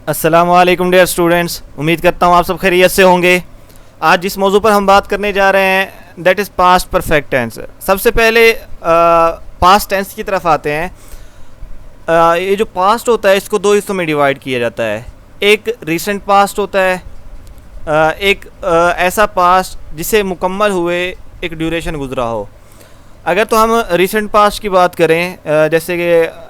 अस्सलाम वालेकुम dear students, उम्मीद करता हूँ आप सब खैरियत से होंगे। आज जिस मौजू पर हम बात करने जा रहे हैं that is past perfect tense. सबसे पहले पास्ट टेंस की तरफ आते हैं। ये जो पास्ट होता है इसको दो हिस्सों में डिवाइड किया जाता है। एक रिसेंट पास्ट होता है, एक ऐसा पास्ट जिसे मुकम्मल हुए एक ड्यूरेशन गुजरा हो। अगर तो हम रिसेंट पास्ट की बात करें, जैसे कि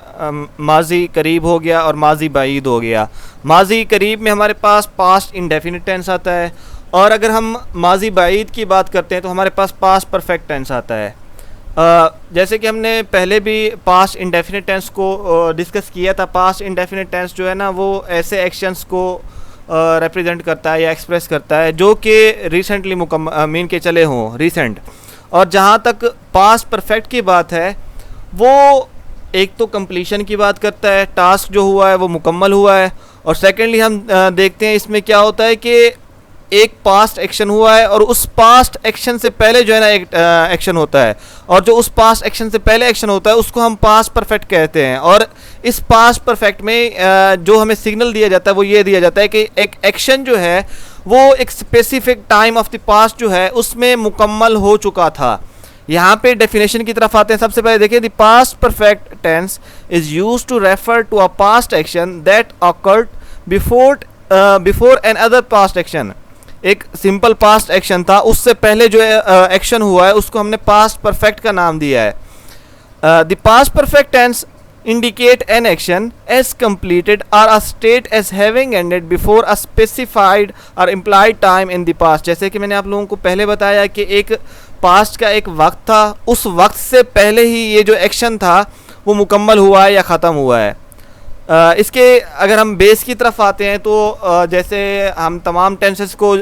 माजी करीब हो गया और माजी बाईद हो गया। माजी करीब में हमारे पास पास्ट इंडेफिनिट टेंस आता है, और अगर हम माजी बाईद की बात करते हैं तो हमारे पास पास्ट परफेक्ट टेंस आता है। जैसे कि हमने पहले भी पास्ट इंडेफिनिट टेंस को डिस्कस किया था। पास्ट इंडेफिनिट टेंस जो है ना, वो ऐसे एक्शंस को रिप्रेजेंट करता है या एक्सप्रेस करता है जो कि रिसेंटली मीन के चले हों, रिसेंट। और जहाँ तक पास्ट परफेक्ट की बात है, वो एक तो कंप्लीशन की बात करता है, टास्क जो हुआ है वो मुकम्मल हुआ है। और सेकेंडली हम देखते हैं इसमें क्या होता है कि एक पास्ट एक्शन हुआ है और उस पास्ट एक्शन से पहले जो है ना एक एक्शन होता है, और जो उस पास्ट एक्शन से पहले एक्शन होता है उसको हम पास्ट परफेक्ट कहते हैं। और इस पास्ट परफेक्ट में जो हमें सिग्नल दिया जाता है वो ये दिया जाता है कि एक एक्शन जो है वो एक specific time of the past जो है उसमें मुकम्मल हो चुका था। यहाँ पे डेफिनेशन की तरफ आते हैं। सबसे पहले देखिए, the past perfect tense is used to refer to a past action that occurred before an other past action. एक सिंपल पास्ट एक्शन था, उससे पहले जो एक्शन हुआ है उसको हमने पास्ट परफेक्ट का नाम दिया है। The past perfect tense indicate an action as completed or a state as having ended before a specified or implied time in the past। जैसे कि मैंने आप लोगों को पहले बताया कि एक पास्ट का एक वक्त था, उस वक्त से पहले ही ये जो एक्शन था वो मुकम्मल हुआ है या ख़त्म हुआ है। इसके अगर हम बेस की तरफ आते हैं तो जैसे हम तमाम टेंसेस को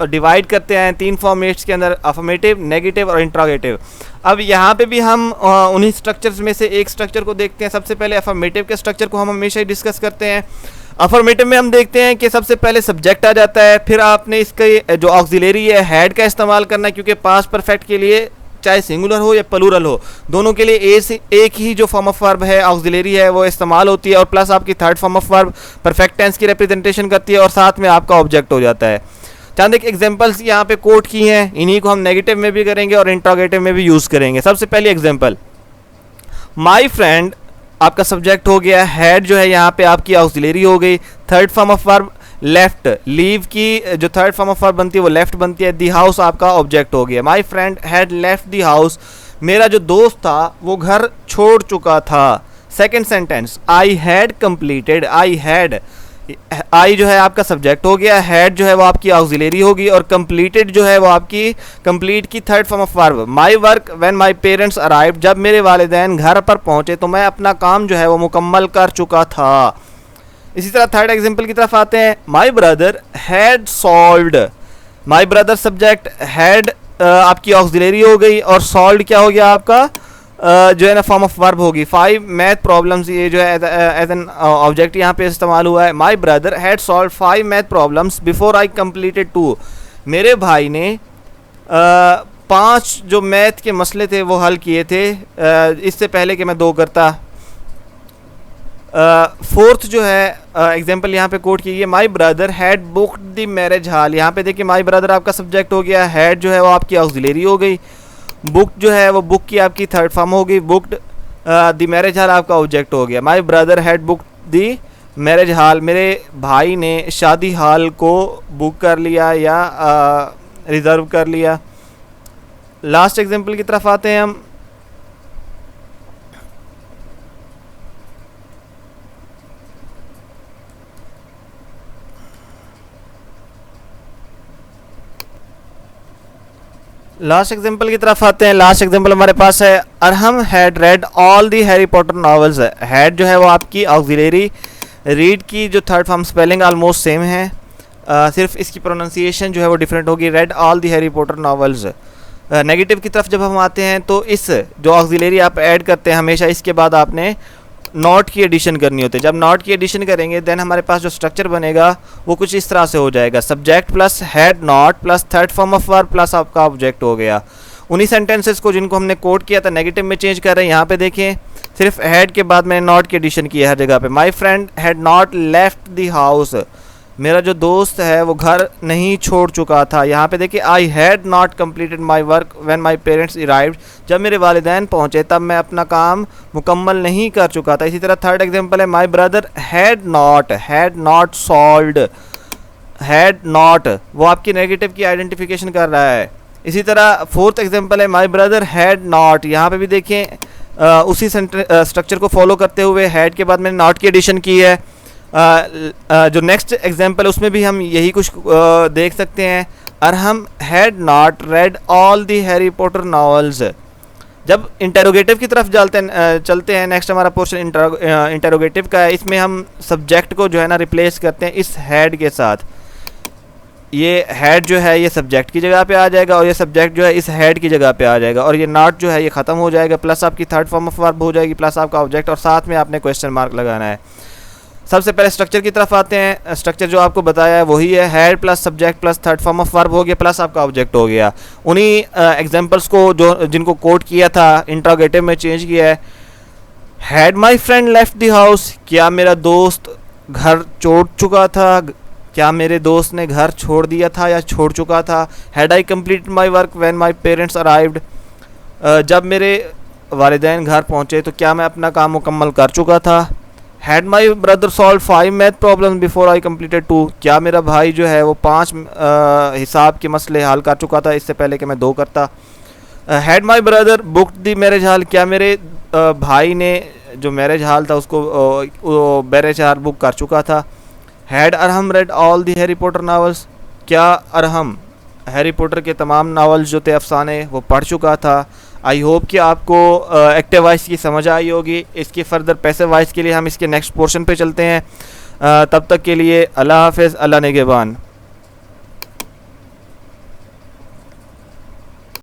डिवाइड करते हैं तीन फॉर्मेट्स के अंदर, अफर्मेटिव, नेगेटिव और इंट्रोगेटिव। अब यहाँ पे भी हम उन्हीं स्ट्रक्चर्स में से एक स्ट्रक्चर को देखते हैं। सबसे पहले अफर्मेटिव के स्ट्रक्चर को हम हमेशा ही डिस्कस करते हैं। अफर्मेटिव में हम देखते हैं कि सबसे पहले सब्जेक्ट आ जाता है, फिर आपने इसके जो ऑक्सिलरी है हैड का इस्तेमाल करना है, क्योंकि पास्ट परफेक्ट के लिए चाहे सिंगुलर हो या प्लूरल हो, दोनों के लिए एक ही जो फॉर्म ऑफ वर्ब है ऑक्सिलरी है वो इस्तेमाल होती है, और प्लस आपकी third form of verb perfect tense की रिप्रेजेंटेशन करती है, और साथ में आपका ऑब्जेक्ट हो जाता है। चंद एक एग्जांपल्स यहाँ पे कोट की हैं, इन्हीं को हम नेगेटिव में भी करेंगे और इंट्रोगेटिव में भी यूज़ करेंगे। सबसे पहली एग्जांपल, माय फ्रेंड आपका सब्जेक्ट हो गया, हैड जो है यहाँ पे आपकी ऑक्सिलरी हो गई, third form of verb left, leave की जो थर्ड फॉर्म ऑफ वर्ब बनती है वो लेफ्ट बनती है। दी हाउस आपका ऑब्जेक्ट हो गया। My friend had left the house, मेरा जो दोस्त था वो घर छोड़ चुका था। Second sentence, I had completed, I had, I जो है आपका सब्जेक्ट हो गया, हैड जो है वो आपकी ऑक्सिलरी होगी, और कंप्लीटेड जो है वो आपकी कंप्लीट की third form of verb. My work when my parents arrived, जब मेरे वालिदैन घर पर पहुंचे तो मैं अपना काम जो है वो मुकम्मल कर चुका था। इसी तरह थर्ड एग्जांपल की तरफ आते हैं। My brother had solved, my brother subject, had आपकी ऑक्सिलरी हो गई, और सॉल्व्ड क्या हो गया आपका जो है ना फॉर्म ऑफ वर्ब होगी। 5 मैथ प्रॉब्लम्स, ये जो है एज एन ऑब्जेक्ट यहाँ पे इस्तेमाल हुआ है। My brother had solve 5 math problems before I completed 2, मेरे भाई ने 5 जो मैथ के मसले थे वो हल किए थे इससे पहले कि मैं 2 करता। फोर्थ जो है एग्जाम्पल यहाँ पे कोट की है, my brother had booked the marriage hall. यहाँ पे देखिए माय ब्रदर आपका सब्जेक्ट हो गया, हैड जो है वो आपकी ऑक्सिलरी हो गई, बुक जो है वो बुक की आपकी थर्ड फॉर्म हो गई, बुक्ड द मैरिज हॉल आपका ऑब्जेक्ट हो गया। My brother had booked the marriage hall, मेरे भाई ने शादी हॉल को बुक कर लिया या रिज़र्व कर लिया। लास्ट एग्जांपल की तरफ आते हैं हम। लास्ट एग्जाम्पल की तरफ आते हैं। लास्ट एग्जाम्पल हमारे पास है, Arham had read all the Harry Potter novels. Had जो है वो आपकी ऑक्सिलरी, रीड की जो third form spelling almost same है, सिर्फ इसकी प्रोनाउंसिएशन जो है वो डिफरेंट होगी, read all the Harry Potter novels. Negative की तरफ जब हम आते हैं तो इस जो ऑक्सिलरी आप ऐड करते हैं हमेशा इसके बाद आपने नॉट की एडिशन करनी होती है। जब नॉट की एडिशन करेंगे देन हमारे पास जो स्ट्रक्चर बनेगा वो कुछ इस तरह से हो जाएगा, subject plus had not plus third form of verb plus आपका ऑब्जेक्ट हो गया। उन्हीं सेंटेंसेस को जिनको हमने कोट किया था नेगेटिव में चेंज कर रहे हैं। यहाँ पे देखें सिर्फ हैड के बाद मैंने नॉट की एडिशन की है हर जगह पे। My friend had not left the house, मेरा जो दोस्त है वो घर नहीं छोड़ चुका था। यहाँ पे देखिए I had not completed my work when my parents arrived, जब मेरे वालिदैन पहुँचे तब मैं अपना काम मुकम्मल नहीं कर चुका था। इसी तरह थर्ड एग्जांपल है my brother had not solved, had not वो आपकी नेगेटिव की आइडेंटिफिकेशन कर रहा है। इसी तरह फोर्थ एग्जांपल है माई ब्रदर हैड नॉट, यहाँ पे भी देखें उसी स्ट्रक्चर को फॉलो करते हुए हैड के बाद मैंने नॉट की एडिशन की है। जो नेक्स्ट एग्जांपल है उसमें भी हम यही कुछ देख सकते हैं। Arham had not read all the Harry Potter novels. जब इंटेरोगेटिव की तरफ चलते हैं नेक्स्ट हमारा पोर्शन इंटेरोगेटिव का है। इसमें हम सब्जेक्ट को जो है ना रिप्लेस करते हैं इस हैड के साथ। ये हैड जो है ये सब्जेक्ट की जगह पे आ जाएगा और ये सब्जेक्ट जो है इस हैड की जगह पे आ जाएगा और ये नॉट जो है ये ख़त्म हो जाएगा, प्लस आपकी थर्ड फॉर्म ऑफ वर्ब हो जाएगी, प्लस आपका ऑब्जेक्ट और साथ में आपने क्वेश्चन मार्क लगाना है। सबसे पहले स्ट्रक्चर की तरफ आते हैं। स्ट्रक्चर जो आपको बताया है वही है, had plus subject plus third form of verb हो गया प्लस आपका ऑब्जेक्ट हो गया। उन्हीं एग्जांपल्स को जो जिनको कोट किया था इंट्रोगेटिव में चेंज किया है। Had my friend left the house, क्या मेरा दोस्त घर छोड़ चुका था, क्या मेरे दोस्त ने घर छोड़ दिया था या छोड़ चुका था। Had I complete my work when my parents arrived, जब मेरे वालिदैन घर पहुँचे तो क्या मैं अपना काम मुकम्मल कर चुका था। Had my brother solve 5 math problem before I completed 2, क्या मेरा भाई जो है वो 5 हिसाब के मसले हल कर चुका था इससे पहले कि मैं 2 करता। Had my brother booked the marriage hall, क्या मेरे भाई ने जो मैरिज हॉल था उसको मैरिज हॉल बुक कर चुका था। Had Arham read all the Harry Potter novels, क्या अरहम हैरी पॉटर के तमाम नावल्स जो थे अफसाने वो पढ़ चुका था। आई होप कि आपको एक्टिव वॉइस की समझ आई होगी। इसकी फर्दर पैसिव वॉइस के लिए हम इसके नेक्स्ट पोर्शन पे चलते हैं। तब तक के लिए अल्लाह हाफ़िज़, अल्लाह निगहबान।